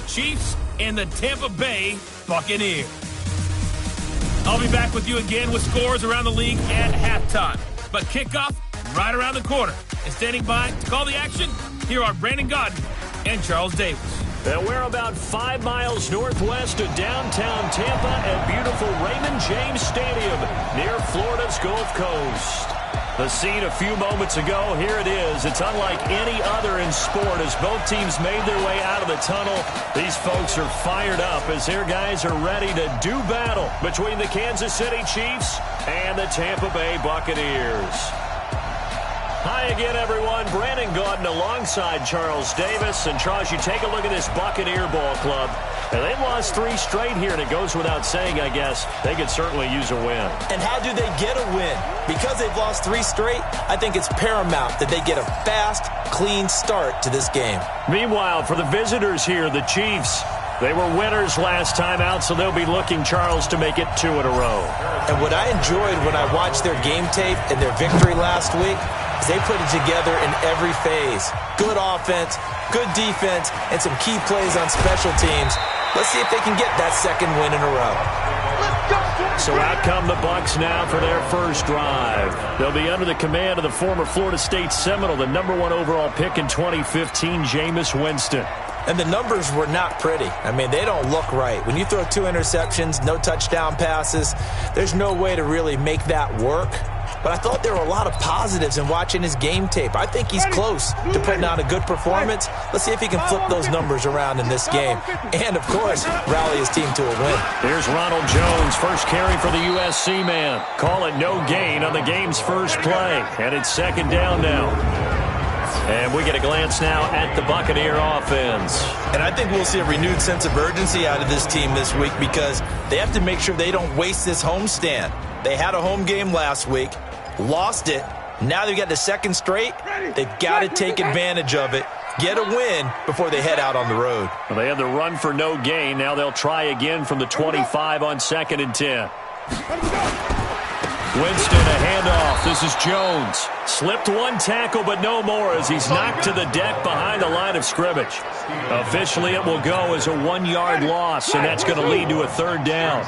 Chiefs and the Tampa Bay Buccaneers. I'll be back with you again with scores around the league at halftime. But kickoff right around the corner. And standing by to call the action, here are Brandon Godden and Charles Davis. And we're about 5 miles northwest of downtown Tampa at beautiful Raymond James Stadium near Florida's Gulf Coast. The scene a few moments ago, here it is. It's unlike any other in sport as both teams made their way out of the tunnel. These folks are fired up as their guys are ready to do battle between the Kansas City Chiefs and the Tampa Bay Buccaneers. Hi again, everyone. Brandon Gaudin alongside Charles Davis. And, Charles, you take a look at this Buccaneer ball club. And they've lost 3 straight here, and it goes without saying, I guess, they could certainly use a win. And how do they get a win? Because they've lost 3 straight, I think it's paramount that they get a fast, clean start to this game. Meanwhile, for the visitors here, the Chiefs, they were winners last time out, so they'll be looking, Charles, to make it 2 in a row. And what I enjoyed when I watched their game tape and their victory last week is they put it together in every phase. Good offense, good defense, and some key plays on special teams. Let's see if they can get that second win in a row. So out come the Bucs now for their first drive. They'll be under the command of the former Florida State Seminole, the #1 overall pick in 2015, Jameis Winston. And the numbers were not pretty. I mean, they don't look right. When you throw 2 interceptions, no touchdown passes, there's no way to really make that work. But I thought there were a lot of positives in watching his game tape. I think he's close to putting on a good performance. Let's see if he can flip those numbers around in this game. And, of course, rally his team to a win. Here's Ronald Jones, first carry for the USC man. Call it no gain on the game's first play. And it's second down now. And we get a glance now at the Buccaneer offense. And I think we'll see a renewed sense of urgency out of this team this week because they have to make sure they don't waste this homestand. They had a home game last week, lost it. Now they've got the second straight. They've got to take advantage of it, get a win before they head out on the road. Well, they had the run for no gain. Now they'll try again from the 25 on 2nd and 10. Winston, a handoff. This is Jones. Slipped 1 tackle, but no more as he's knocked to the deck behind the line of scrimmage. Officially, it will go as a 1-yard loss, and that's going to lead to a 3rd down.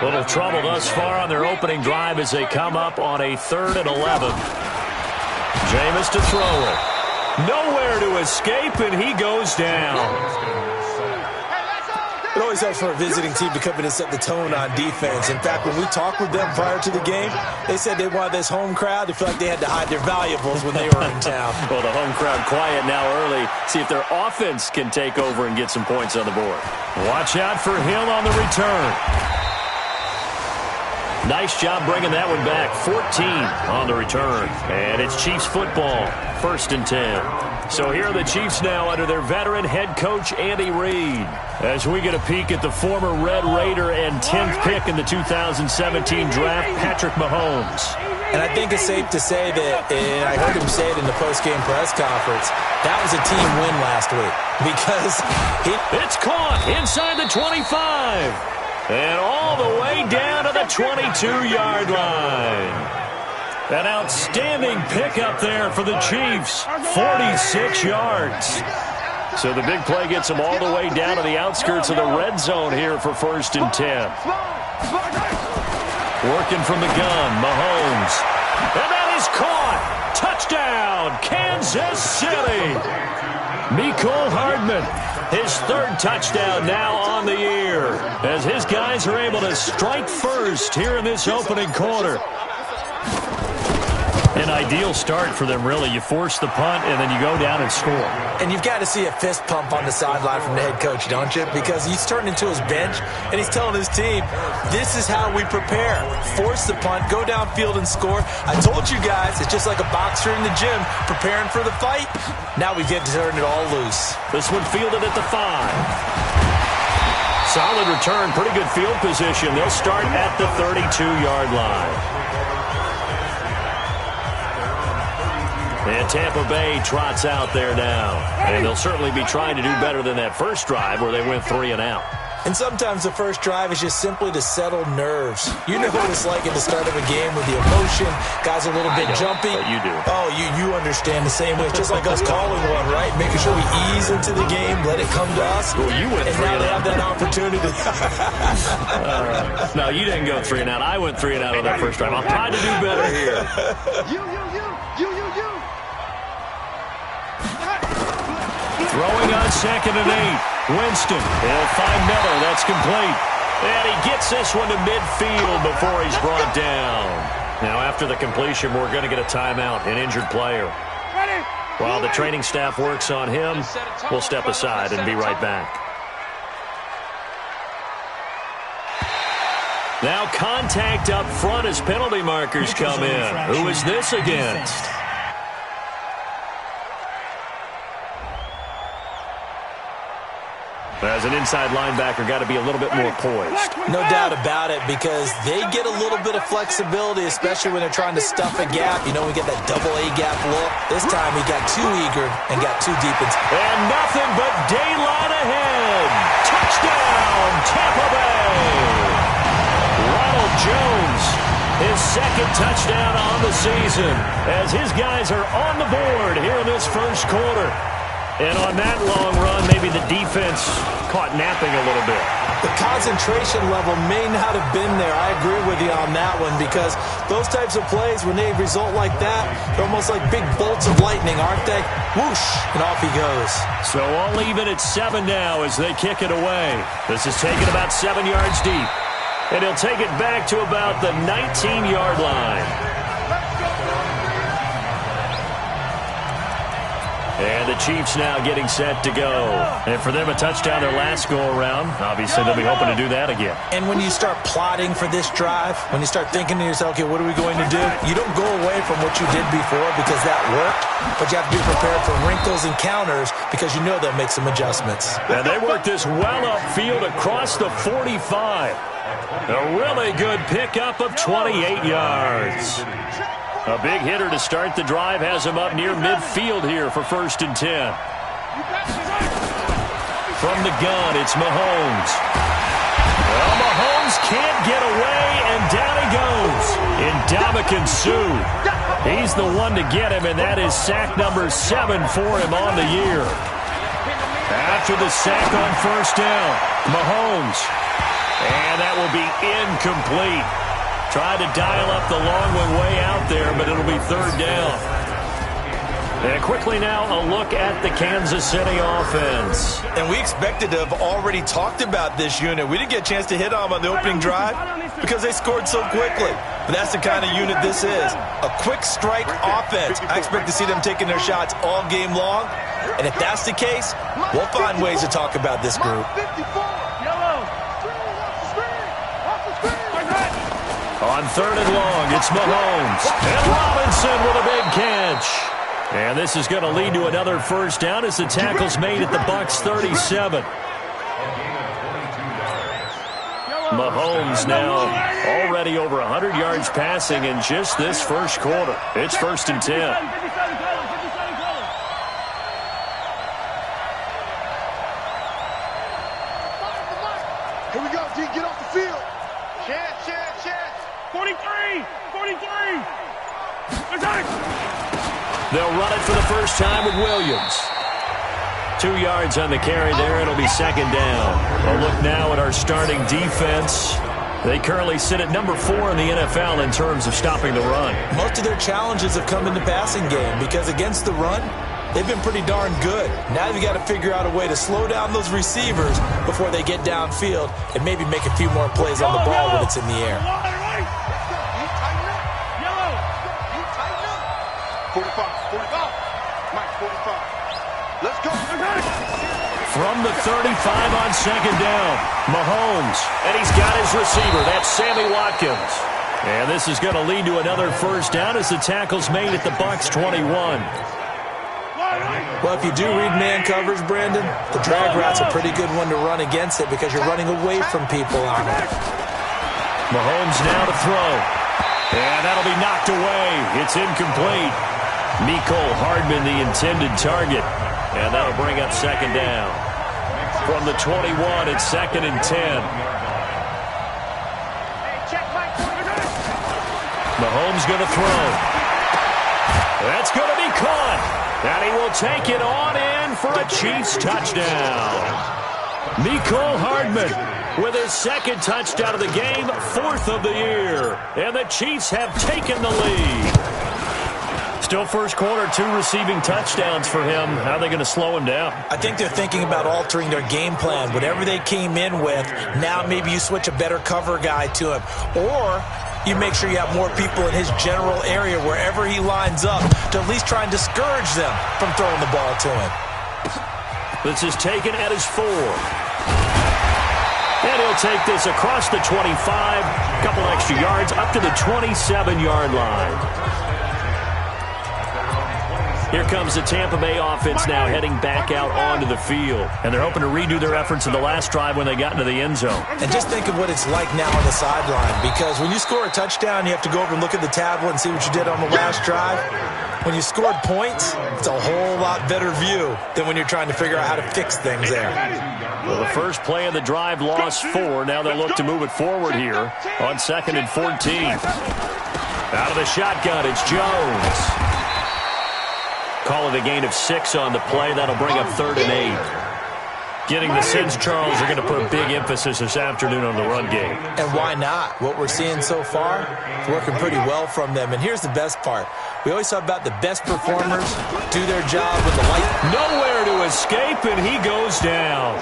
Little trouble thus far on their opening drive as they come up on a 3rd and 11. Jameis to throw it. Nowhere to escape, and he goes down. It always helps for a visiting team to come in and set the tone on defense. In fact, when we talked with them prior to the game, they said they wanted this home crowd to feel like they had to hide their valuables when they were in town. Well, the home crowd quiet now early. See if their offense can take over and get some points on the board. Watch out for Hill on the return. Nice job bringing that one back. 14 on the return. And it's Chiefs football. 1st and 10. So here are the Chiefs now under their veteran head coach, Andy Reid. As we get a peek at the former Red Raider and 10th pick in the 2017 draft, Patrick Mahomes. And I think it's safe to say that, and I heard him say it in the post-game press conference, that was a team win last week. Because it's caught inside the 25. And all the way down to the 22-yard line. An outstanding pickup there for the Chiefs. 46 yards. So the big play gets them all the way down to the outskirts of the red zone here for 1st and 10. Working from the gun, Mahomes. And that is caught. Touchdown, Kansas City. Mecole Hardman, his 3rd touchdown now on the year, as his guys are able to strike first here in this opening quarter. An ideal start for them, really. You force the punt, and then you go down and score. And you've got to see a fist pump on the sideline from the head coach, don't you? Because he's turned into his bench, and he's telling his team, this is how we prepare. Force the punt, go downfield and score. I told you guys, it's just like a boxer in the gym preparing for the fight. Now we get to turn it all loose. This one fielded at the 5. Solid return, pretty good field position. They'll start at the 32-yard line. And Tampa Bay trots out there now. And they'll certainly be trying to do better than that first drive where they went 3 and out. And sometimes the first drive is just simply to settle nerves. You know what it's like at the start of a game with the emotion. Guys are a little bit jumpy. But you do. Oh, you understand the same way. It's just like us calling one, right? Making sure we ease into the game, let it come to us. Well, you went and now they have that opportunity. No, you didn't go 3 and out. I went 3 and out on that first drive. I'll try to do better here. You. Throwing on 2nd and 8. Winston. He'll find Miller. That's complete. And he gets this one to midfield before he's brought down. Now, after the completion, we're going to get a timeout, an injured player. While the training staff works on him, we'll step aside and be right back. Now contact up front as penalty markers come in. Who is this against? As an inside linebacker, got to be a little bit more poised. No doubt about it, because they get a little bit of flexibility, especially when they're trying to stuff a gap. You know, we get that double A gap look. This time he got too eager and got too deep into. And nothing but daylight ahead. Touchdown, Tampa Bay. Ronald Jones, his 2nd touchdown on the season, as his guys are on the board here in this first quarter. And on that long run, maybe the defense caught napping a little bit. The concentration level may not have been there. I agree with you on that one, because those types of plays, when they result like that, they're almost like big bolts of lightning, aren't they? Whoosh, and off he goes. So all even at 7 now as they kick it away. This is taken about 7 yards deep. And he'll take it back to about the 19-yard line. And the Chiefs now getting set to go. And for them, a touchdown their last go-around. Obviously, they'll be hoping to do that again. And when you start plotting for this drive, when you start thinking to yourself, okay, what are we going to do? You don't go away from what you did before because that worked, but you have to be prepared for wrinkles and counters because you know they'll make some adjustments. And they work this well upfield across the 45. A really good pickup of 28 yards. A big hitter to start the drive has him up near midfield here for 1st and 10. From the gun, it's Mahomes. Well, Mahomes can't get away, and down he goes. Ndamukong Suh. He's the one to get him, and that is sack number 7 for him on the year. After the sack on 1st down, Mahomes. And that will be incomplete. Tried to dial up the long one way out there, but it'll be 3rd down. And quickly now, a look at the Kansas City offense. And we expected to have already talked about this unit. We didn't get a chance to hit on the opening drive because they scored so quickly. But that's the kind of unit this is. A quick strike offense. I expect to see them taking their shots all game long. And if that's the case, we'll find ways to talk about this group. On 3rd and long, it's Mahomes. And Robinson with a big catch. And this is going to lead to another 1st down as the tackle's made at the Bucs 37. Mahomes now already over 100 yards passing in just this first quarter. It's 1st and 10. Here we go, D. Get off the field. Chance. 43. They'll run it for the first time with Williams. 2 yards on the carry there. It'll be 2nd down. A look now at our starting defense. They currently sit at number 4 in the NFL in terms of stopping the run. Most of their challenges have come in the passing game because against the run, they've been pretty darn good. Now you've got to figure out a way to slow down those receivers before they get downfield and maybe make a few more plays on the ball when it's in the air. 45. Mike, 45. Let's go. From the 35 on 2nd down, Mahomes. And he's got his receiver. That's Sammy Watkins. And this is going to lead to another 1st down as the tackle's made at the Bucs 21. Well, if you do read man coverage, Brandon, the drag route's a pretty good one to run against it because you're running away from people on it. Mahomes now to throw. And that'll be knocked away. It's incomplete. Mecole Hardman, the intended target. And that'll bring up 2nd down. from the 21. It's 2nd and 10. Mahomes going to throw. That's going to be caught. And he will take it on in for a Chiefs touchdown. Mecole Hardman with his 2nd touchdown of the game, 4th of the year. And the Chiefs have taken the lead. Still first quarter, 2 receiving touchdowns for him. How are they going to slow him down? I think they're thinking about altering their game plan. Whatever they came in with, now maybe you switch a better cover guy to him. Or you make sure you have more people in his general area wherever he lines up to at least try and discourage them from throwing the ball to him. This is taken at his 4. And he'll take this across the 25, a couple extra yards, up to the 27-yard line. Here comes the Tampa Bay offense now heading back out onto the field. And they're hoping to redo their efforts in the last drive when they got into the end zone. And just think of what it's like now on the sideline, because when you score a touchdown, you have to go over and look at the tablet and see what you did on the last drive. When you scored points, it's a whole lot better view than when you're trying to figure out how to fix things there. Well, the first play of the drive lost 4. Now they'll look to move it forward here on 2nd and 14. Out of the shotgun, it's Jones. Call it a gain of 6 on the play. That'll bring up 3rd and 8. Getting the sense Charles are going to put a big emphasis this afternoon on the run game. And why not? What we're seeing so far is working pretty well from them. And here's the best part. We always talk about the best performers do their job with the light. Nowhere to escape, and he goes down.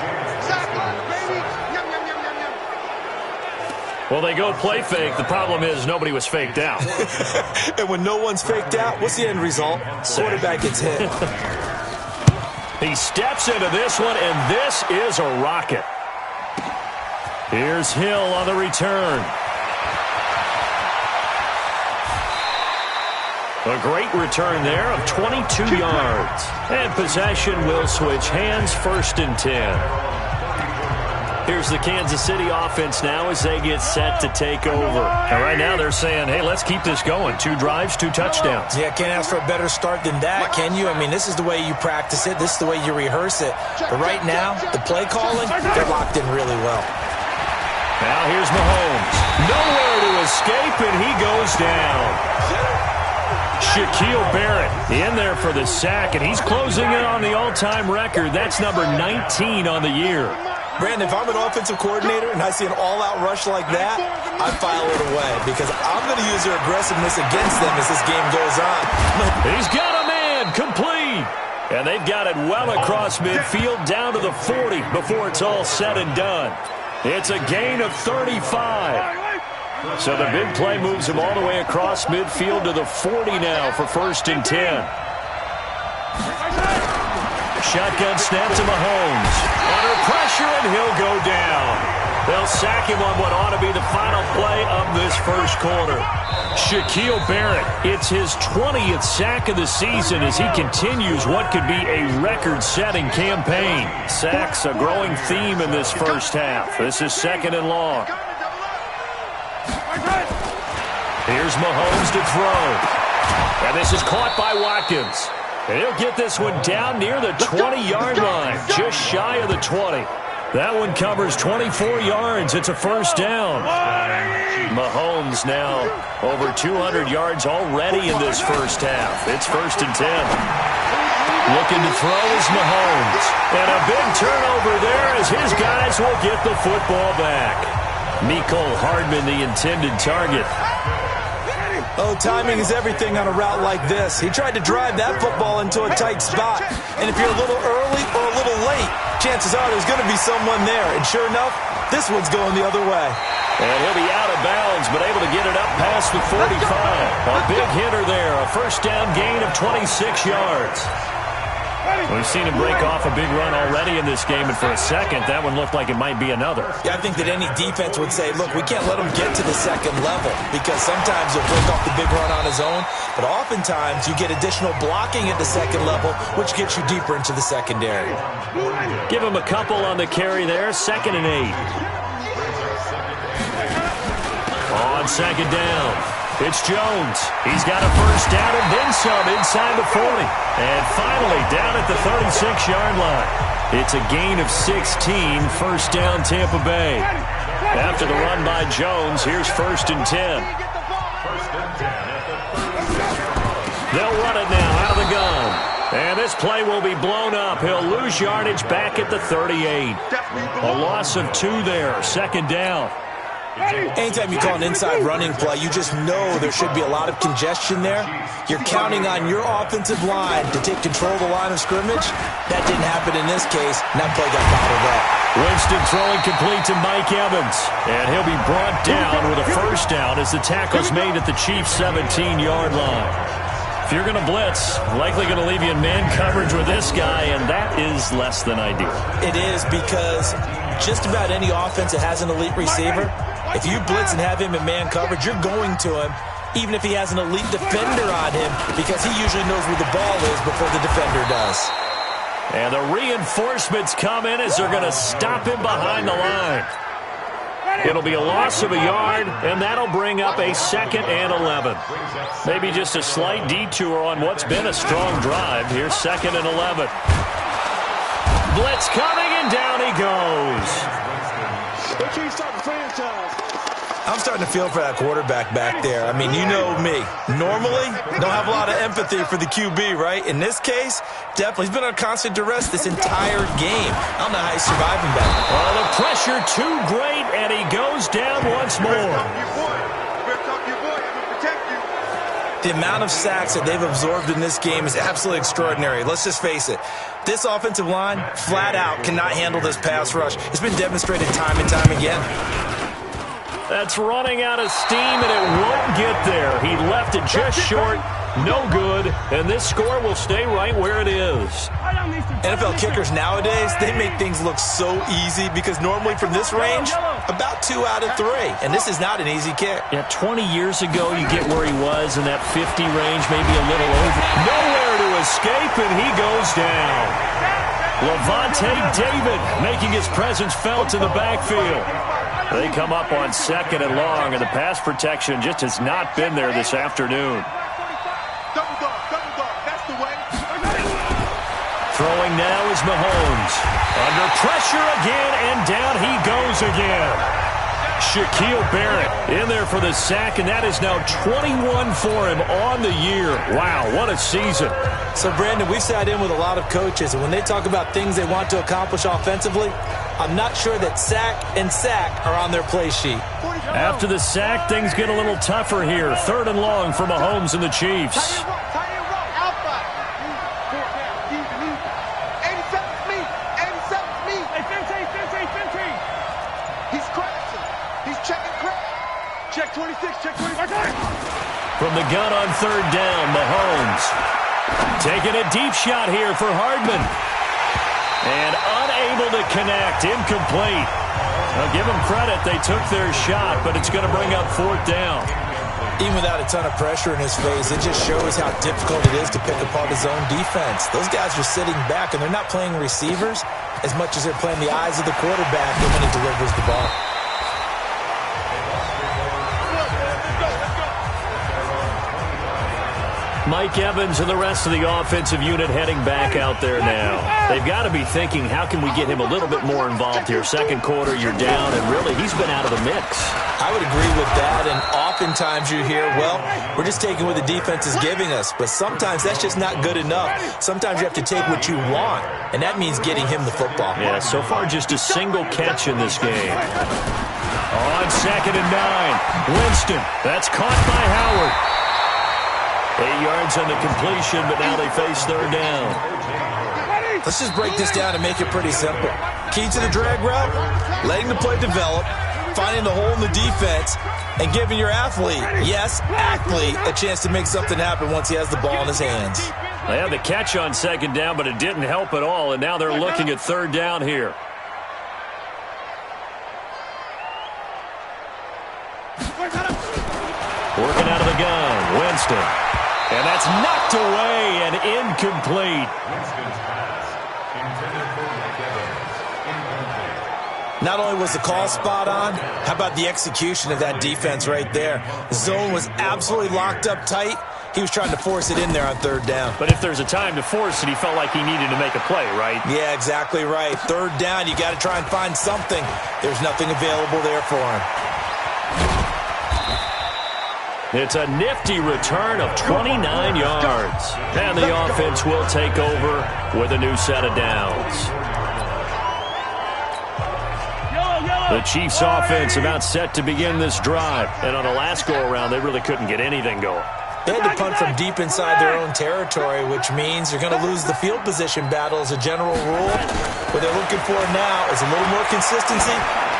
Well, they go play fake. The problem is nobody was faked out. And when no one's faked out, what's the end result? Quarterback gets hit. He steps into this one, and this is a rocket. Here's Hill on the return. A great return there of 22 yards. And possession will switch hands, 1st and 10. Here's the Kansas City offense now as they get set to take over. And right now they're saying, hey, let's keep this going. 2 drives, 2 touchdowns. Yeah, can't ask for a better start than that, can you? I mean, this is the way you practice it. This is the way you rehearse it. But right now, the play calling, they're locked in really well. Now here's Mahomes. Nowhere to escape, and he goes down. Shaquille Barrett in there for the sack, and he's closing in on the all-time record. That's number 19 on the year. Brandon, if I'm an offensive coordinator and I see an all-out rush like that, I file it away because I'm going to use their aggressiveness against them as this game goes on. He's got a man, complete. And they've got it well across midfield down to the 40 before it's all said and done. It's a gain of 35. So the big play moves him all the way across midfield to the 40 now for 1st and 10. Shotgun snap to Mahomes. Under pressure, and he'll go down. They'll sack him on what ought to be the final play of this first quarter. Shaquille Barrett, it's his 20th sack of the season as he continues what could be a record-setting campaign. Sacks a growing theme in this first half. This is 2nd and long. Here's Mahomes to throw. And this is caught by Watkins. And he'll get this one down near the 20-yard line, just shy of the 20. That one covers 24 yards. It's a 1st down. Mahomes now over 200 yards already in this first half. It's 1st and 10. Looking to throw is Mahomes. And a big turnover there as his guys will get the football back. Mecole Hardman, the intended target. Oh, timing is everything on a route like this. He tried to drive that football into a tight spot. And if you're a little early or a little late, chances are there's going to be someone there. And sure enough, this one's going the other way. And he'll be out of bounds, but able to get it up past the 45. A big hitter there, a 1st down gain of 26 yards. We've seen him break off a big run already in this game, and for a second, that one looked like it might be another. Yeah, I think that any defense would say, look, we can't let him get to the 2nd level because sometimes he'll break off the big run on his own, but oftentimes you get additional blocking at the 2nd level, which gets you deeper into the secondary. Give him a couple on the carry there, 2nd and 8. On 2nd down, it's Jones. He's got a 1st down and then some inside the 40. And finally down at the 36-yard line. It's a gain of 16, first down Tampa Bay. After the run by Jones, here's 1st and 10. They'll run it now out of the gun. And this play will be blown up. He'll lose yardage back at the 38. A loss of 2 there, 2nd down. Anytime you call an inside running play, you just know there should be a lot of congestion there. You're counting on your offensive line to take control of the line of scrimmage. That didn't happen in this case, and that play got bottled up. Winston throwing complete to Mike Evans. And he'll be brought down with a first down as the tackle's made at the Chiefs' 17-yard line. If you're going to blitz, likely going to leave you in man coverage with this guy, and that is less than ideal. It is, because just about any offense that has an elite receiver, if you blitz and have him in man coverage, you're going to him, even if he has an elite defender on him, because he usually knows where the ball is before the defender does. And the reinforcements come in as they're going to stop him behind the line. It'll be a loss of a yard, and that'll bring up a 2nd and 11. Maybe just a slight detour on what's been a strong drive. Here's 2nd and 11. Blitz coming, and down he goes. I'm starting to feel for that quarterback back there. I mean, you know me. Normally, don't have a lot of empathy for the QB, right? In this case, definitely. He's been on constant duress this entire game. I don't know how he's surviving that. Well, the pressure too great, and he goes down once more. The amount of sacks that they've absorbed in this game is absolutely extraordinary. Let's just face it. This offensive line, flat out, cannot handle this pass rush. It's been demonstrated time and time again. That's running out of steam, and it won't get there. He left it just short. No good, and this score will stay right where it is. NFL kickers nowadays, they make things look so easy because normally from this range, about 2 out of 3. And this is not an easy kick. Yeah, 20 years ago, you get where he was in that 50 range, maybe a little over. Nowhere to escape, and he goes down. Levante David making his presence felt in the backfield. They come up on 2nd and long, and the pass protection just has not been there this afternoon. That's the way. Throwing now is Mahomes. Under pressure again, and down he goes again. Shaquille Barrett in there for the sack, and that is now 21 for him on the year. Wow, what a season. So, Brandon, we've sat in with a lot of coaches, and when they talk about things they want to accomplish offensively, I'm not sure that sack and sack are on their play sheet. After the sack, things get a little tougher here. 3rd and long for Mahomes and the Chiefs. Check 26, check 26. From the gun on 3rd down, Mahomes. Taking a deep shot here for Hardman. And unable to connect, incomplete. Now give them credit, they took their shot, but it's going to bring up 4th down. Even without a ton of pressure in his face, it just shows how difficult it is to pick apart his own defense. Those guys are sitting back, and they're not playing receivers as much as they're playing the eyes of the quarterback when he delivers the ball. Mike Evans and the rest of the offensive unit heading back out there now. They've got to be thinking, how can we get him a little bit more involved here? 2nd quarter, you're down, and really, he's been out of the mix. I would agree with that, and oftentimes you hear, well, we're just taking what the defense is giving us, but sometimes that's just not good enough. Sometimes you have to take what you want, and that means getting him the football. Yeah, so far just a single catch in this game. On 2nd and 9, Winston, that's caught by Howard. 8 yards on the completion, but now they face 3rd down. Let's just break this down and make it pretty simple. Key to the drag route, letting the play develop, finding the hole in the defense, and giving your athlete, yes, athlete, a chance to make something happen once he has the ball in his hands. They had the catch on 2nd down, but it didn't help at all, and now they're looking at 3rd down here. Working out of the gun, Winston. And that's knocked away and incomplete. Not only was the call spot on, how about the execution of that defense right there? The zone was absolutely locked up tight, He was trying to force it in there on third down. But if there's a time to force it, he felt like he needed to make a play, right? Yeah, exactly right. Third down, you got to try and find something. There's nothing available there for him. It's a nifty return of 29 yards. And the offense will take over with a new set of downs. The Chiefs' offense about set to begin this drive. And on the last go-around, they really couldn't get anything going. They had to punt from deep inside their own territory, which means you're going to lose the field position battle as a general rule. What they're looking for now is a little more consistency,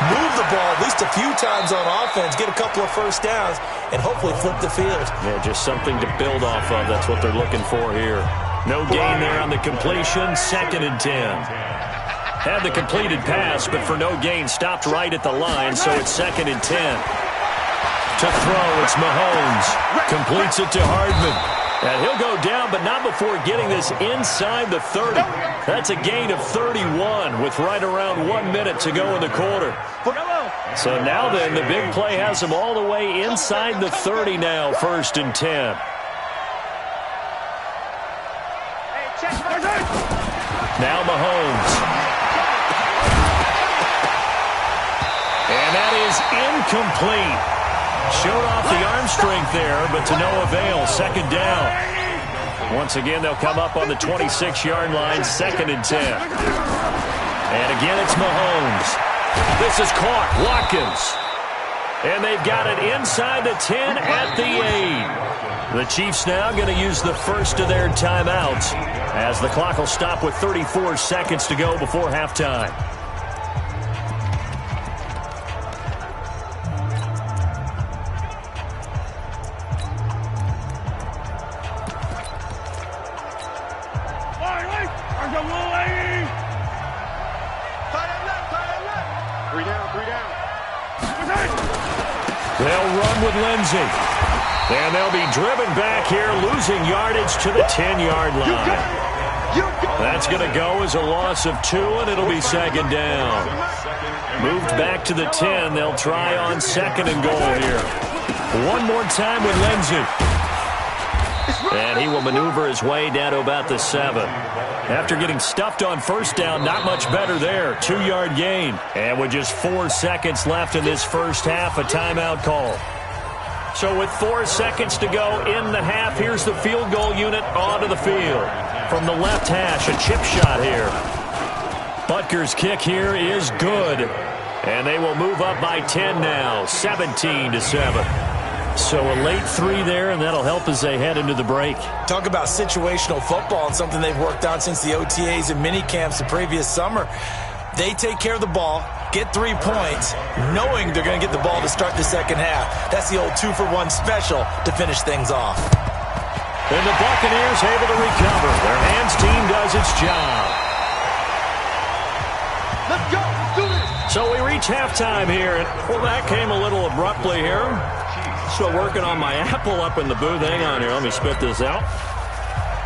move the ball at least a few times on offense, get a couple of first downs, and hopefully flip the field. Yeah, just something to build off of. That's what they're looking for here. No gain there on the completion, 2nd and 10. Had the completed pass, but for no gain, stopped right at the line, so it's 2nd and 10. To throw, it's Mahomes. Completes it to Hardman. And he'll go down, but not before getting this inside the 30. That's a gain of 31 with right around 1 minute to go in the quarter. So now then, the big play has him all the way inside the 30 now, 1st and 10. Now Mahomes. And that is incomplete. Showed off the arm strength there, but to no avail. 2nd down. Once again, they'll come up on the 26-yard line, 2nd and 10. And again, it's Mahomes. This is caught. Watkins. And they've got it inside the 10 at the 8. The Chiefs now going to use the first of their timeouts as the clock will stop with 34 seconds to go before halftime. They'll run with Lindsey. And they'll be driven back here, losing yardage to the 10-yard line. That's going to go as a loss of 2, and it'll be 2nd down. Moved back to the 10. They'll try on 2nd and goal here. One more time with Lindsey. And he will maneuver his way down to about the 7. After getting stuffed on 1st down, not much better there. 2-yard gain. And with just 4 seconds left in this first half, a timeout call. So with 4 seconds to go in the half, here's the field goal unit onto the field. From the left hash, a chip shot here. Butker's kick here is good. And they will move up by 10 now, 17-7. So a late 3 there, and that'll help as they head into the break. Talk about situational football and something they've worked on since the OTAs and mini camps the previous summer. They take care of the ball, get 3 points, knowing they're going to get the ball to start the second half. That's the old 2-for-1 special to finish things off. And the Buccaneers able to recover. Their hands team does its job. Let's go. Let's do this. So we reach halftime here. And, well, that came a little abruptly here. Still working on my apple up in the booth. Hang on here. Let me spit this out.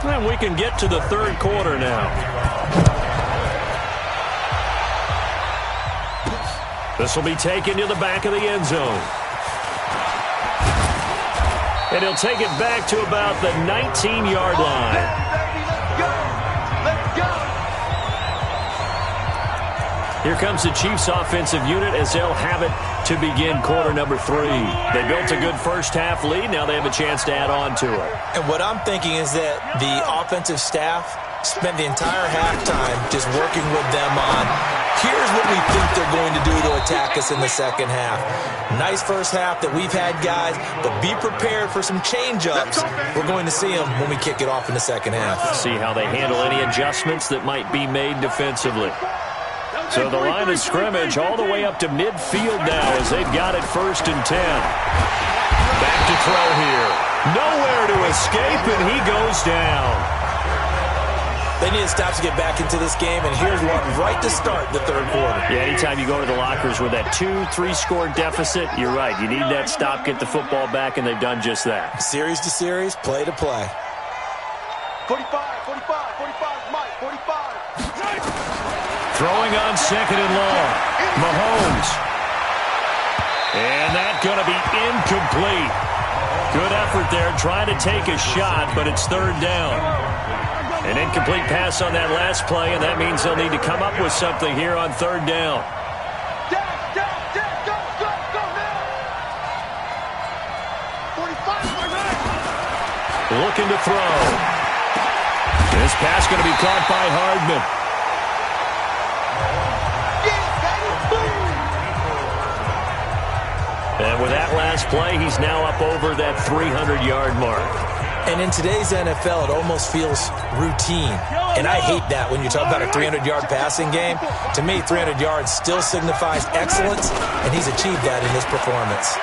And we can get to the 3rd quarter now. This will be taken to the back of the end zone. And he'll take it back to about the 19-yard line. Here comes the Chiefs offensive unit as they'll have it to begin quarter number 3. They built a good first half lead. Now they have a chance to add on to it. And what I'm thinking is that the offensive staff spent the entire halftime just working with them on, here's what we think they're going to do to attack us in the second half. Nice first half that we've had, guys, but be prepared for some change-ups. We're going to see them when we kick it off in the second half. See how they handle any adjustments that might be made defensively. So the line of scrimmage all the way up to midfield now as they've got it 1st and 10. Back to throw here. Nowhere to escape, and he goes down. They need to stop to get back into this game, and here's one right to start the 3rd quarter. Yeah, anytime you go to the lockers with that 2-3 deficit, you're right. You need that stop, get the football back, and they've done just that. Series to series, play to play. 45, 45, Mike, 45. Throwing on 2nd and long. Mahomes. And that's going to be incomplete. Good effort there, trying to take a shot, but it's third down. An incomplete pass on that last play, and that means they'll need to come up with something here on third down. Looking to throw. This pass going to be caught by Hardman. And with that last play, he's now up over that 300-yard mark. And in today's NFL, it almost feels routine. And I hate that when you talk about a 300-yard passing game. To me, 300 yards still signifies excellence, and he's achieved that in his performance.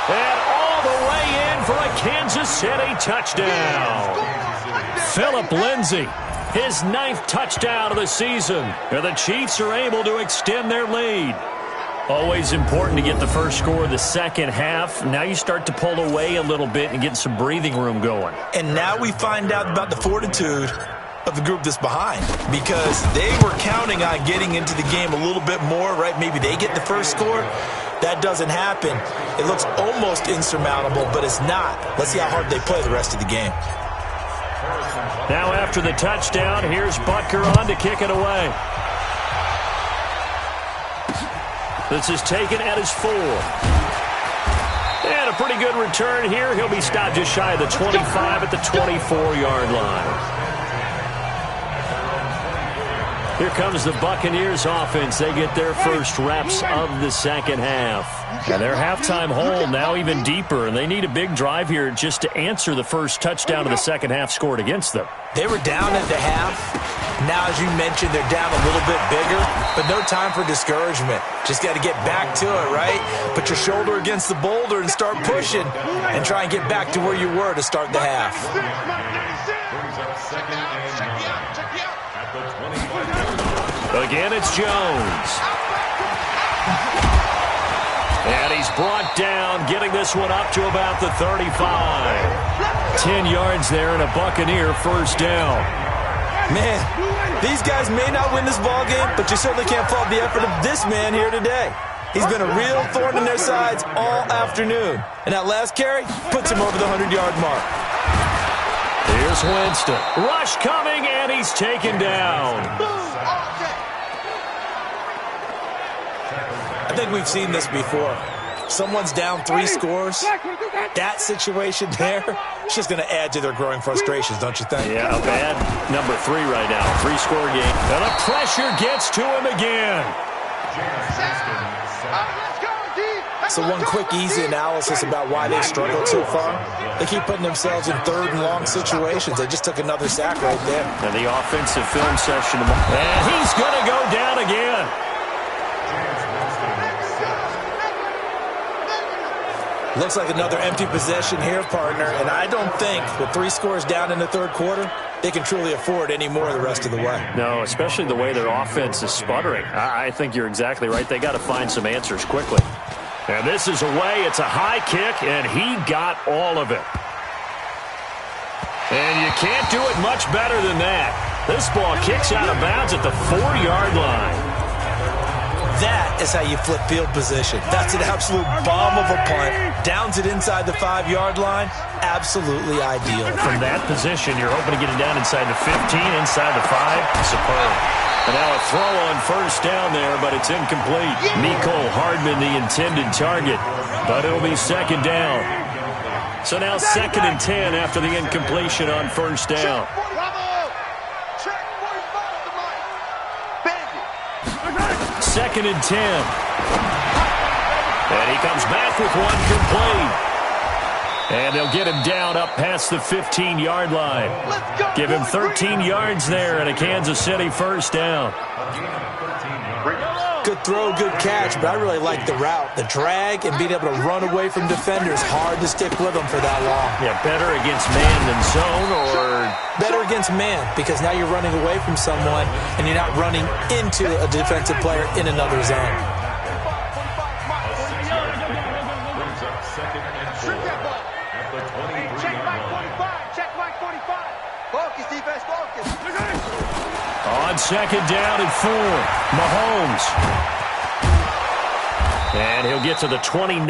And all the way in for a Kansas City touchdown. Phillip Lindsay, his 9th touchdown of the season. And the Chiefs are able to extend their lead. Always important to get the first score of the second half. Now you start to pull away a little bit and get some breathing room going. And now we find out about the fortitude of the group that's behind, because they were counting on getting into the game a little bit more, right? Maybe they get the first score. That doesn't happen. It looks almost insurmountable, but it's not. Let's see how hard they play the rest of the game. Now after the touchdown, here's Butker on to kick it away. This is taken at his 4. And a pretty good return here. He'll be stopped just shy of the 25 at the 24-yard line. Here comes the Buccaneers offense. They get their first reps of the second half. And their halftime hole now even deeper, and they need a big drive here just to answer the first touchdown of the second half scored against them. They were down at the half. Now, as you mentioned, they're down a little bit bigger, but no time for discouragement. Just got to get back to it, right? Put your shoulder against the boulder and start pushing and try and get back to where you were to start the half. Again, it's Jones. And he's brought down, getting this one up to about the 35. 10 yards there and a Buccaneer first down. Man, these guys may not win this ball game, but you certainly can't fault the effort of this man here today. He's been a real thorn in their sides all afternoon. And that last carry puts him over the 100-yard mark. Here's Winston. Rush coming, and he's taken down. I think we've seen this before. Someone's down 3 scores. That situation there, it's just going to add to their growing frustrations, don't you think? Yeah, a bad number 3 right now. 3-score game. And the pressure gets to him again. So one quick, easy analysis about why they've struggled so far. They keep putting themselves in 3rd and long situations. They just took another sack right there. And the offensive film session. And he's going to go down again. Looks like another empty possession here, partner. And I don't think with 3 scores down in the 3rd quarter, they can truly afford any more the rest of the way. No, especially the way their offense is sputtering. I think you're exactly right. They got to find some answers quickly. And this is away. It's a high kick, and he got all of it. And you can't do it much better than that. This ball kicks out of bounds at the 4-yard line. That is how you flip field position. That's an absolute bomb of a punt. Downs it inside the 5-yard line. Absolutely ideal. From that position, you're hoping to get it down inside the 15, inside the 5. Superb. And now a throw on first down there, but it's incomplete. Mecole Hardman, the intended target, but it'll be second down. So now 2nd and 10 after the incompletion on first down. Second and 10. And he comes back with one complete. And they'll get him down up past the 15-yard line. Give him 13 yards there and a Kansas City first down. Good throw, good catch, but I really like the route. The drag and being able to run away from defenders, hard to stick with them for that long. Yeah, better against man than zone, or better against man, because now you're running away from someone and you're not running into a defensive player in another zone. On second down and 4, Mahomes. And he'll get to the 20.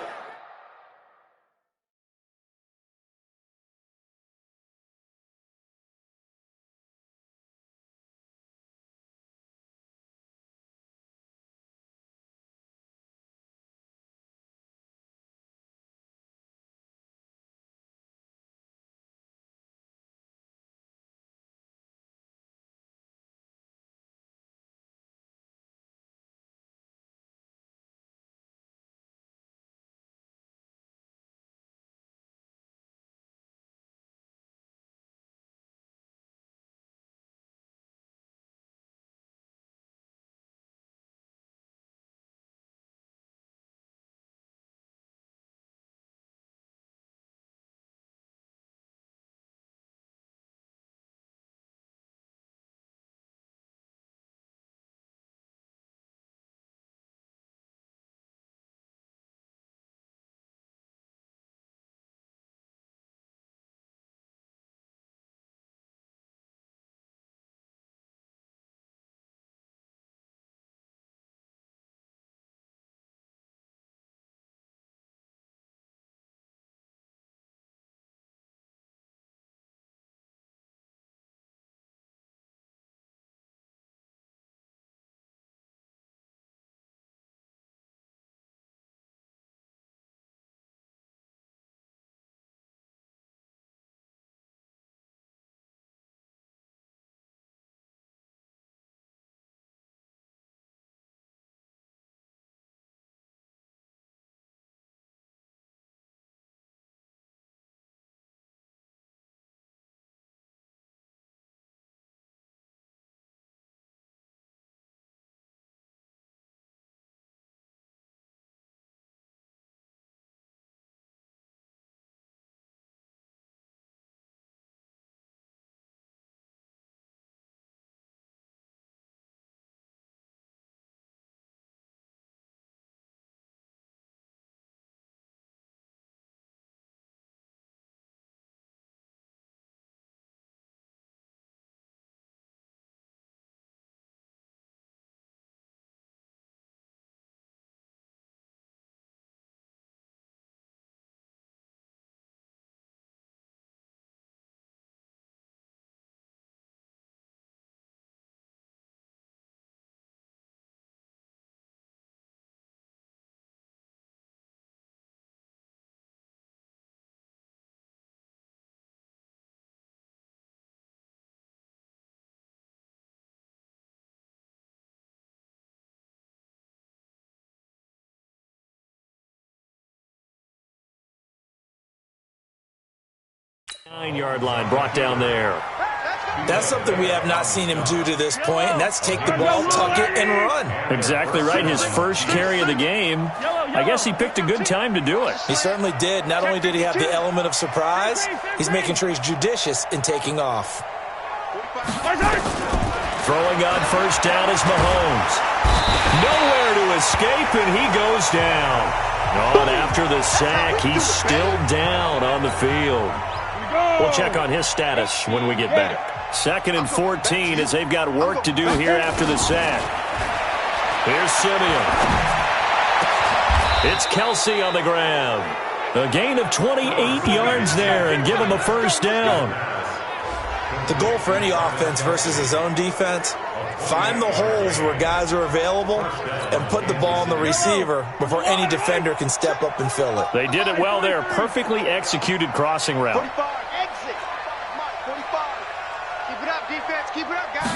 Nine-yard line brought down there. That's something we have not seen him do to this point, and that's take the ball, tuck it, and run. Exactly right. His first carry of the game. I guess he picked a good time to do it. He certainly did. Not only did he have the element of surprise, he's making sure he's judicious in taking off. Throwing on first down is Mahomes. Nowhere to escape, and he goes down. On after the sack, he's still down on the field. We'll check on his status when we get back. 2nd and 14 as they've got work to do here after the sack. Here's Simeon. It's Kelsey on the ground. A gain of 28 yards there and give him a first down. The goal for any offense versus his own defense, find the holes where guys are available and put the ball on the receiver before any defender can step up and fill it. They did it well there. Perfectly executed crossing route. 45, exit. 45. Keep it up, defense. Keep it up, guys.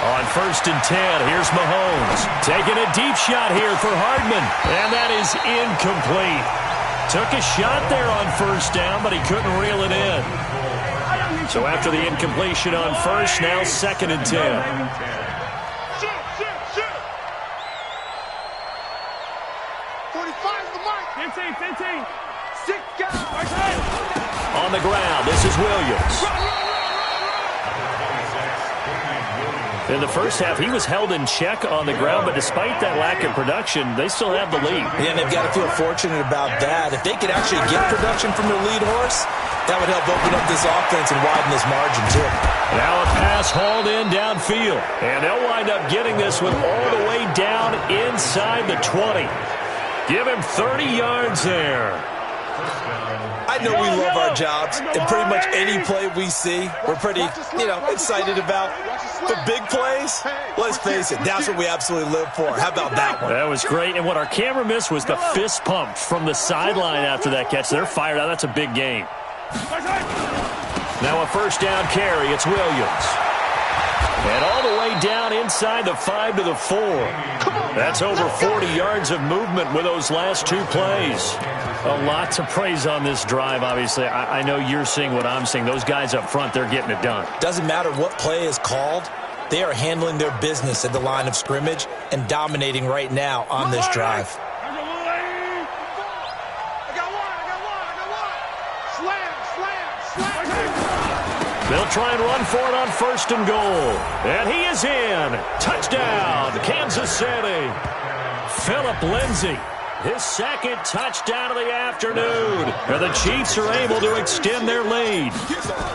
On 1st and 10, here's Mahomes. Taking a deep shot here for Hardman. And that is incomplete. Took a shot there on first down, but he couldn't reel it in. So after the incompletion on first, now 2nd and 10. Shoot. 45 the mark. 15. 6 guys. On the ground, this is Williams. In the first half, he was held in check on the ground, but despite that lack of production, they still have the lead. Yeah, and they've got to feel fortunate about that. If they could actually get production from their lead horse, that would help open up this offense and widen this margin, too. Now a pass hauled in downfield. And they'll wind up getting this one all the way down inside the 20. Give him 30 yards there. I know we love our jobs, and pretty much any play we see, we're pretty, excited about. The big plays, let's face it, that's what we absolutely live for. How about that one? That was great, and what our camera missed was the fist pump from the sideline after that catch. They're fired out. That's a big game. Now a first down carry. It's Williams. And all the way down inside the 5 to the 4. That's over 40 yards of movement with those last two plays. A lot to praise on this drive, obviously. I know you're seeing what I'm seeing. Those guys up front, they're getting it done. Doesn't matter what play is called. They are handling their business at the line of scrimmage and dominating right now on this drive. They'll try and run for it on first and goal. And he is in. Touchdown, Kansas City. Phillip Lindsay, his second touchdown of the afternoon. And the Chiefs are able to extend their lead.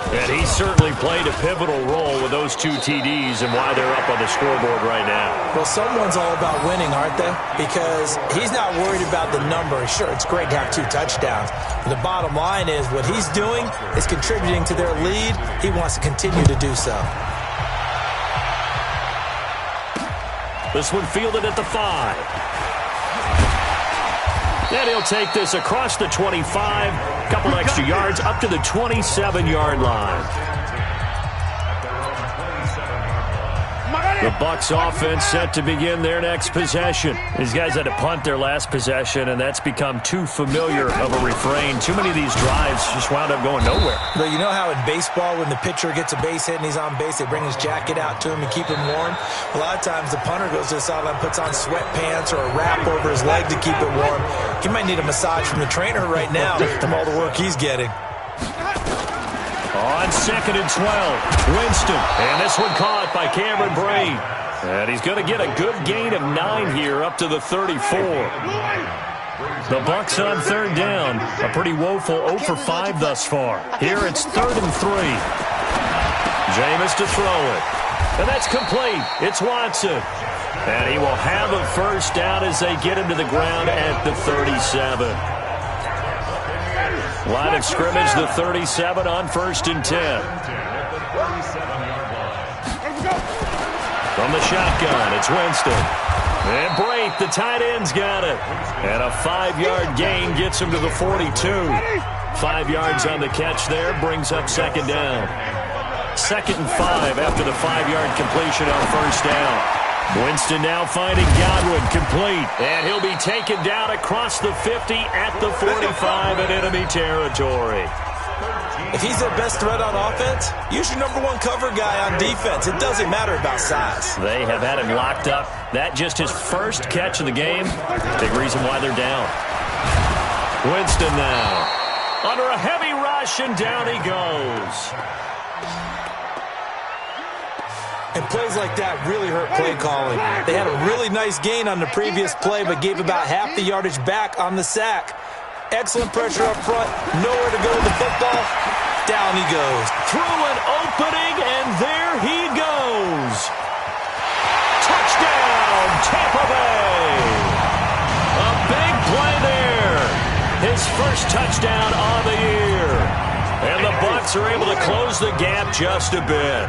And he certainly played a pivotal role with those two TDs and why they're up on the scoreboard right now. Well, someone's all about winning, aren't they? Because he's not worried about the number. Sure, it's great to have 2 touchdowns. But the bottom line is what he's doing is contributing to their lead. He wants to continue to do so. This one fielded at the 5. And he'll take this across the 25, couple extra yards up to the 27-yard line. The Bucs offense set to begin their next possession. These guys had to punt their last possession, and that's become too familiar of a refrain. Too many of these drives just wound up going nowhere. But you know how in baseball when the pitcher gets a base hit and he's on base, they bring his jacket out to him and keep him warm? A lot of times the punter goes to the sideline, puts on sweatpants or a wrap over his leg to keep it warm. He might need a massage from the trainer right now from all the work he's getting. On 2nd and 12, Winston. And this one caught by Cameron Brate. And he's going to get a good gain of 9 here up to the 34. The Bucs on 3rd down. A pretty woeful 0 for 5 thus far. Here it's 3rd and 3. Jameis to throw it. And that's complete. It's Watson. And he will have a first down as they get him to the ground at the 37. Line of scrimmage, the 37 on 1st and 10. From the shotgun, it's Winston. And Brate, the tight end's got it. And a 5-yard gain gets him to the 42. 5 yards on the catch there, brings up 2nd down. 2nd and 5 after the 5-yard completion on 1st down. Winston now finding Godwin complete. And he'll be taken down across the 50 at the 45 in enemy territory. If he's their best threat on offense, use your #1 cover guy on defense. It doesn't matter about size. They have had him locked up. That just his first catch of the game. Big reason why they're down. Winston now. Under a heavy rush, and down he goes. And plays like that really hurt play calling. They had a really nice gain on the previous play, but gave about half the yardage back on the sack. Excellent pressure up front. Nowhere to go with the football. Down he goes. Through an opening, and there he goes. Touchdown, Tampa Bay. A big play there. His first touchdown of the year. And the Bucs are able to close the gap just a bit.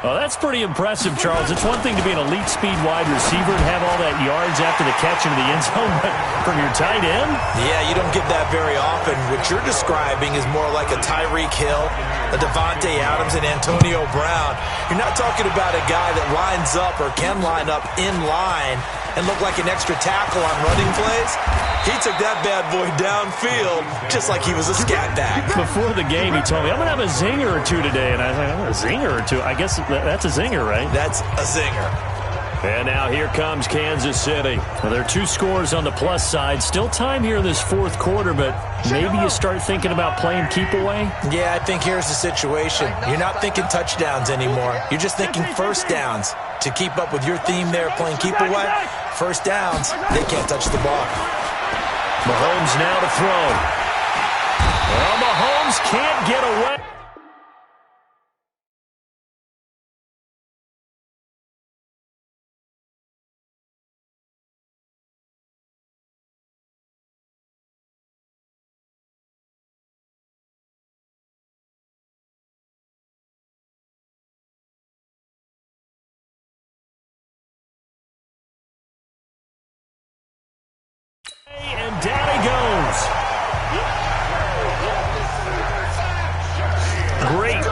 Oh, that's pretty impressive, Charles. It's one thing to be an elite speed wide receiver and have all that yards after the catch into the end zone, but from your tight end? Yeah, you don't get that very often. What you're describing is more like a Tyreek Hill, a Devontae Adams, and Antonio Brown. You're not talking about a guy that lines up or can line up in line and look like an extra tackle on running plays. He took that bad boy downfield just like he was a scat back. Before the game, he told me, I'm going to have a zinger or two today. And I was like, a zinger or two? I guess that's a zinger, right? That's a zinger. And now here comes Kansas City. Well, there are 2 scores on the plus side. Still time here in this 4th quarter, but maybe you start thinking about playing keep away? Yeah, I think here's the situation. You're not thinking touchdowns anymore. You're just thinking first downs. To keep up with your theme there, playing keep away, first downs, they can't touch the ball. Mahomes now to throw. Well, Mahomes can't get away.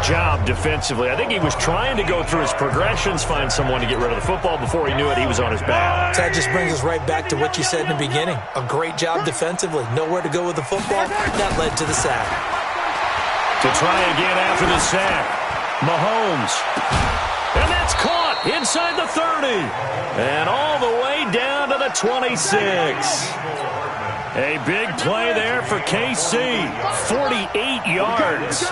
job defensively. I think he was trying to go through his progressions, find someone to get rid of the football. Before he knew it, he was on his back. That just brings us right back to what you said in the beginning. A great job defensively. Nowhere to go with the football. That led to the sack. To try again after the sack, Mahomes. And that's caught inside the 30. And all the way down to the 26. A big play there for KC. 48 yards.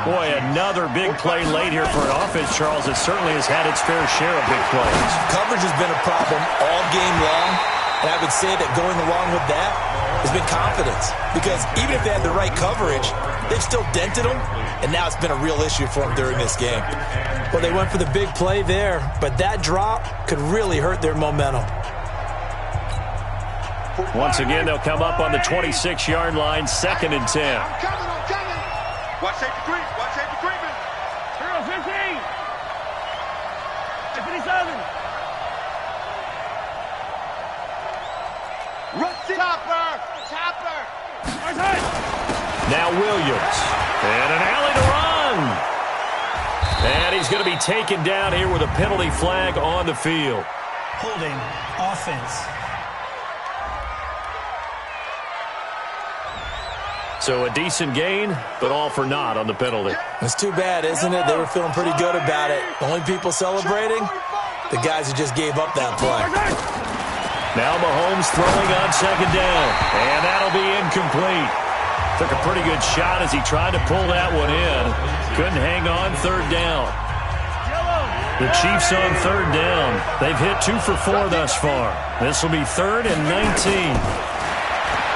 Boy, another big play late here for an offense, Charles, that certainly has had its fair share of big plays. Coverage has been a problem all game long, and I would say that going along with that has been confidence. Because even if they had the right coverage, they've still dented them, and now it's been a real issue for them during this game. Well, they went for the big play there, but that drop could really hurt their momentum. Once again, they'll come up on the 26-yard line, 2nd and 10. I'm coming. Watch safety creep. Watch safety creeping. 15. 57. Chopper. Now Williams. And an alley to run. And he's going to be taken down here with a penalty flag on the field. Holding offense. So a decent gain, but all for naught on the penalty. It's too bad, isn't it? They were feeling pretty good about it. The only people celebrating, the guys who just gave up that play. Now Mahomes throwing on 2nd down, and that'll be incomplete. Took a pretty good shot as he tried to pull that one in. Couldn't hang on 3rd down. The Chiefs on 3rd down. They've hit 2 for 4 thus far. This will be 3rd and 19.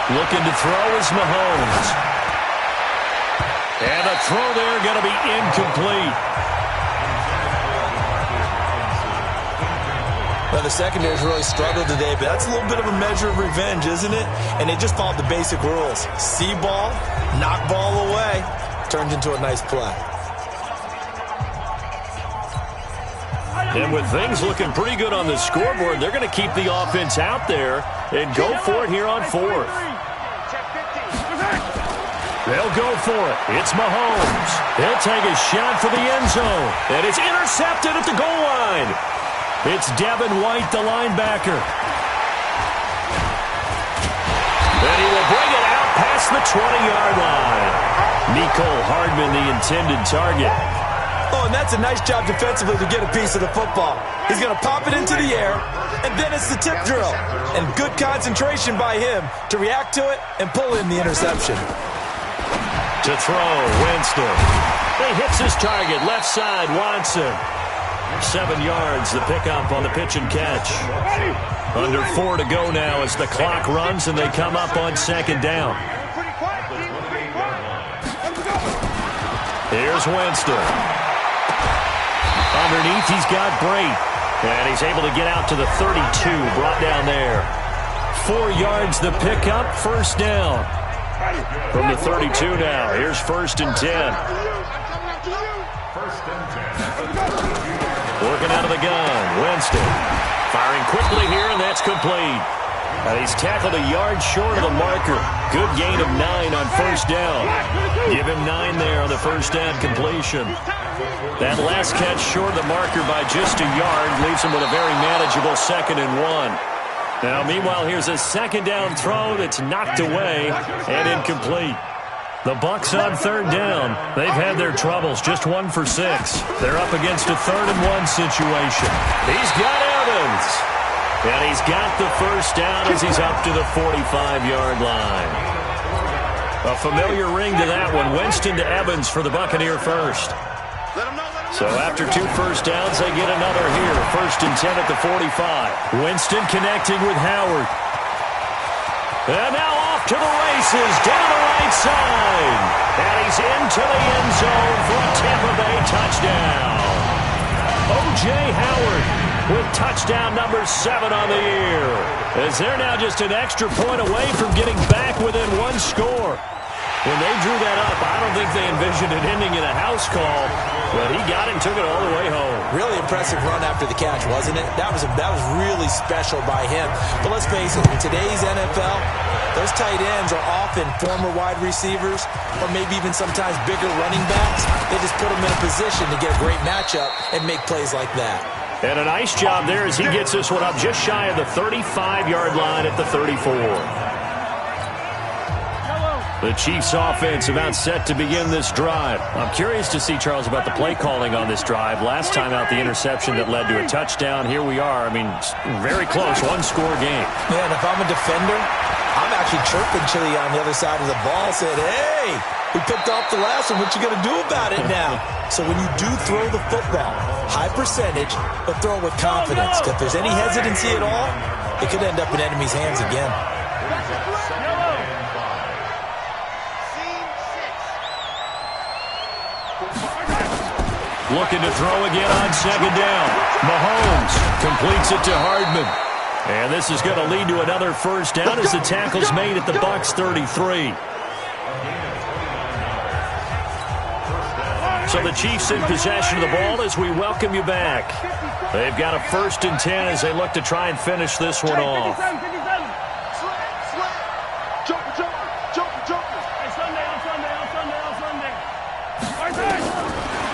Looking to throw is Mahomes. And the throw there going to be incomplete. Well, the secondary's really struggled today, but that's a little bit of a measure of revenge, isn't it? And they just followed the basic rules. See ball, knock ball away, turns into a nice play. And with things looking pretty good on the scoreboard, they're going to keep the offense out there and go for it here on 4th. They'll go for it. It's Mahomes. He'll take a shot for the end zone. And it's intercepted at the goal line. It's Devin White, the linebacker. And he will bring it out past the 20-yard line. Nicole Hardman, the intended target. Oh, and that's a nice job defensively to get a piece of the football. He's going to pop it into the air, and then it's the tip drill. And good concentration by him to react to it and pull in the interception. To throw, Winston. He hits his target, left side, Watson. 7 yards, the pickup on the pitch and catch. Under 4 to go now as the clock runs and they come up on 2nd down. Here's Winston. Underneath, he's got Brate. And he's able to get out to the 32, brought down there. 4 yards, the pickup, 1st down. From the 32 now, here's 1st and 10. Working out of the gun, Winston. Firing quickly here, and that's complete. And he's tackled a yard short of the marker. Good gain of 9 on 1st down. Give him 9 there on the 1st down completion. That last catch short of the marker by just a yard leaves him with a very manageable 2nd and 1. Now, meanwhile, here's a 2nd down throw that's knocked away and incomplete. The Bucs on 3rd down. They've had their troubles, just 1 for 6. They're up against a 3rd and 1 situation. He's got Evans. And he's got the 1st down as he's up to the 45-yard line. A familiar ring to that one. Winston to Evans for the Buccaneer first. So after 2 first downs, they get another here. 1st and 10 at the 45. Winston connecting with Howard. And now off to the races, down the right side. And he's into the end zone for a Tampa Bay touchdown. O.J. Howard with touchdown number 7 on the year. As they're now just an extra point away from getting back within 1 score. When they drew that up, I don't think they envisioned it ending in a house call, but he got it and took it all the way home. Really impressive run after the catch, wasn't it? That was really special by him. But let's face it, in today's NFL, Those tight ends are often former wide receivers or maybe even sometimes bigger running backs. They just put them in a position to get a great matchup and make plays like that. And a nice job there as he gets this one up just shy of the 35-yard line at the 34. The Chiefs offense about set to begin this drive. I'm curious to see, Charles, about the play calling on this drive. Last time out, the interception that led to a touchdown. Here we are. I mean, very close, one-score game. Yeah, and if I'm a defender, I'm actually chirping Chili on the other side of the ball, said, hey, we picked off the last one. What you going to do about it now? So when you do throw the football, high percentage, but throw it with confidence. If there's any hesitancy at all, it could end up in enemy's hands again. Looking to throw again on second down. Mahomes completes it to Hardman. And this is going to lead to another first down as the tackle's made at the Bucs 33. So the Chiefs in possession of the ball as we welcome you back. They've got a 1st and 10 as they look to try and finish this one off.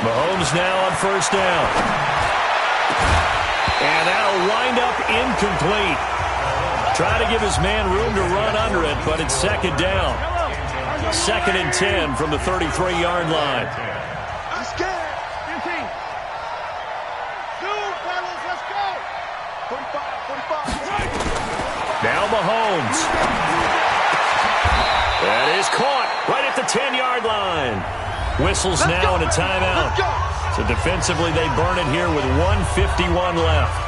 Mahomes now on first down. And that'll wind up incomplete. Try to give his man room to run under it, but it's second down. 2nd and 10 from the 33-yard line. Now Mahomes. That is caught right at the 10-yard line. Whistles now and a timeout. So defensively, they burn it here with 1:51 left.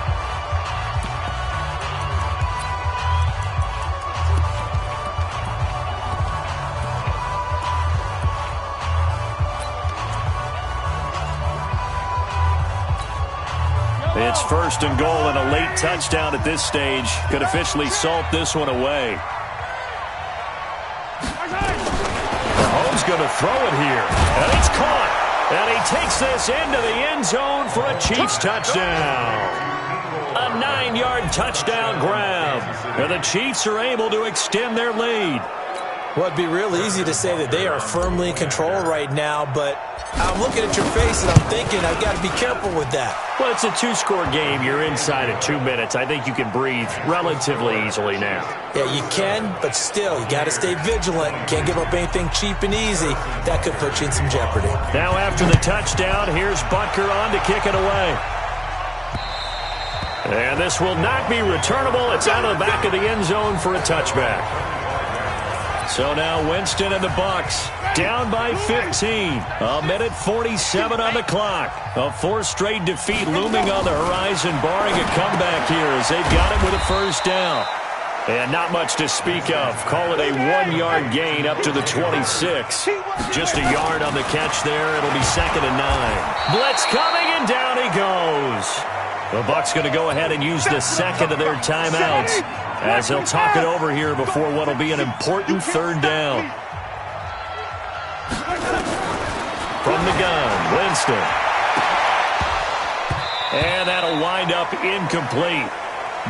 It's 1st and goal, and a late touchdown at this stage could officially salt this one away. Mahomes going to throw it here, and it's caught. And he takes this into the end zone for a Chiefs touchdown. A 9-yard touchdown grab. And the Chiefs are able to extend their lead. Well, it'd be real easy to say that they are firmly in control right now, but I'm looking at your face and I'm thinking I've got to be careful with that. Well, it's a 2-score game. You're inside of 2 minutes. I think you can breathe relatively easily now. Yeah, you can, but still, you got to stay vigilant. Can't give up anything cheap and easy. That could put you in some jeopardy. Now after the touchdown, here's Butker on to kick it away. And this will not be returnable. It's out of the back of the end zone for a touchback. So now Winston and the Bucs down by 15. 1:47 on the clock. A 4th straight defeat looming on the horizon, barring a comeback here as they've got it with a first down. And not much to speak of. Call it a 1-yard gain up to the 26. Just a yard on the catch there. It'll be 2nd and 9. Blitz coming, and down he goes. The Bucs going to go ahead and use the second of their timeouts as they'll talk it over here before what will be an important 3rd down. From the gun, Winston. And that'll wind up incomplete.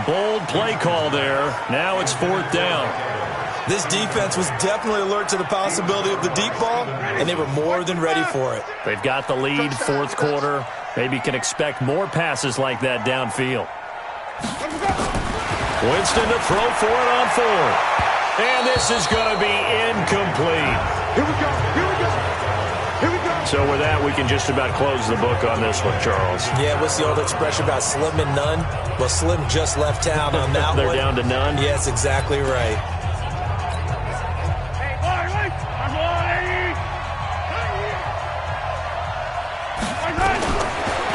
Bold play call there. Now it's 4th down. This defense was definitely alert to the possibility of the deep ball, and they were more than ready for it. They've got the lead, 4th quarter. Maybe can expect more passes like that downfield. Winston to throw for it on 4th. And this is going to be incomplete. Here we go. Here we go. Here we go. So with that, we can just about close the book on this one, Charles. Yeah, what's the old expression about slim and none? Well, Slim just left town on that They're one. down to none? Yes, exactly right.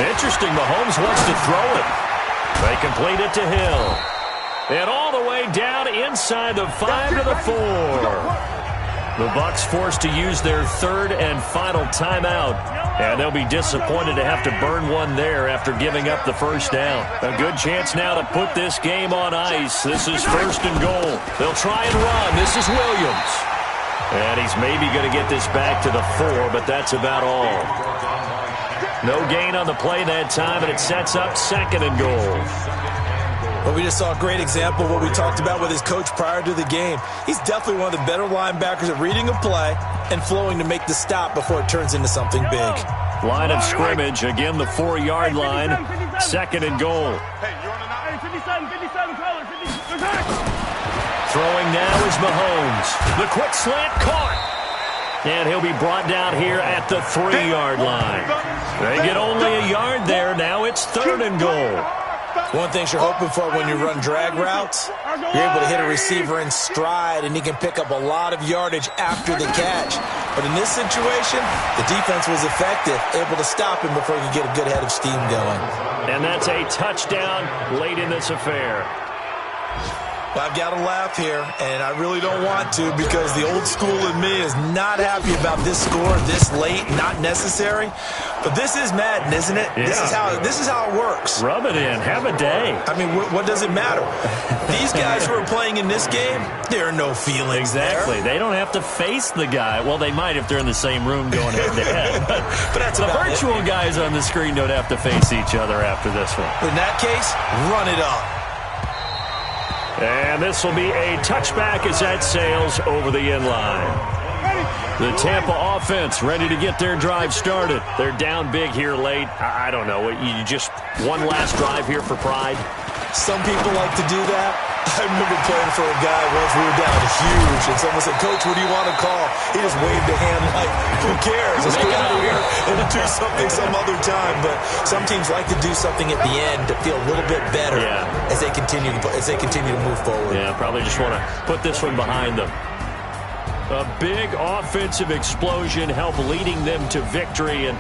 Interesting, Mahomes wants to throw it. They complete it to Hill. And all the way down inside the 5 to the 4. The Bucs forced to use their 3rd and final timeout. And they'll be disappointed to have to burn one there after giving up the first down. A good chance now to put this game on ice. This is 1st and goal. They'll try and run. This is Williams. And he's maybe going to get this back to the 4, but that's about all. No gain on the play that time, and it sets up 2nd and goal. Well, we just saw a great example of what we talked about with his coach prior to the game. He's definitely one of the better linebackers at reading a play and flowing to make the stop before it turns into something big. Line of scrimmage, again the 4-yard line, 2nd and goal. Throwing now is Mahomes. The quick slant caught. And he'll be brought down here at the 3-yard line. They get only a yard there. Now it's 3rd and goal. One thing you're hoping for when you run drag routes, you're able to hit a receiver in stride, and he can pick up a lot of yardage after the catch. But in this situation, the defense was effective, able to stop him before he could get a good head of steam going. And that's a touchdown late in this affair. Well, I've got to laugh here, and I really don't want to because the old school in me is not happy about this score this late, not necessary. But this is Madden, isn't it? Yeah. This is how it works. Rub it in. Have a day. I mean, what does it matter? These guys who are playing in this game, there are no feelings Exactly. there. They don't have to face the guy. Well, they might if they're in the same room going head-to-head. But that's the about virtual it. guys on the screen don't have to face each other after this one. In that case, run it up. And this will be a touchback as that sails over the end line. The Tampa offense ready to get their drive started. They're down big here late. I don't know. You just one last drive here for pride? Some people like to do that. I remember playing for a guy once. We were down huge, and someone said, "Coach, what do you want to call?" He just waved a hand like, "Who cares? Let's get out of here and do something some other time." But some teams like to do something at the end to feel a little bit better as they continue to move forward. Yeah, probably just want to put this one behind them. A big offensive explosion helped leading them to victory, and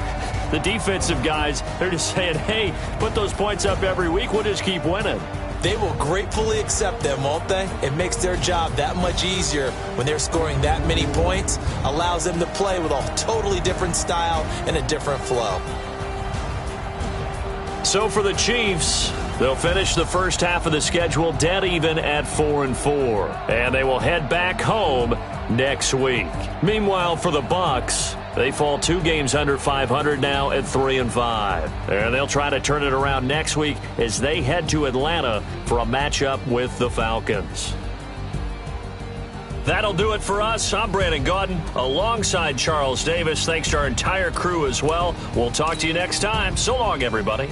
the defensive guys, they're just saying, hey, put those points up every week, we'll just keep winning. They will gratefully accept them, won't they? It makes their job that much easier when they're scoring that many points, allows them to play with a totally different style and a different flow. So for the Chiefs, they'll finish the first half of the schedule dead even at 4-4, and they will head back home next week. Meanwhile, for the Bucs, they fall 2 games under 500 now at 3-5. And they'll try to turn it around next week as they head to Atlanta for a matchup with the Falcons. That'll do it for us. I'm Brandon Gaudin alongside Charles Davis. Thanks to our entire crew as well. We'll talk to you next time. So long, everybody.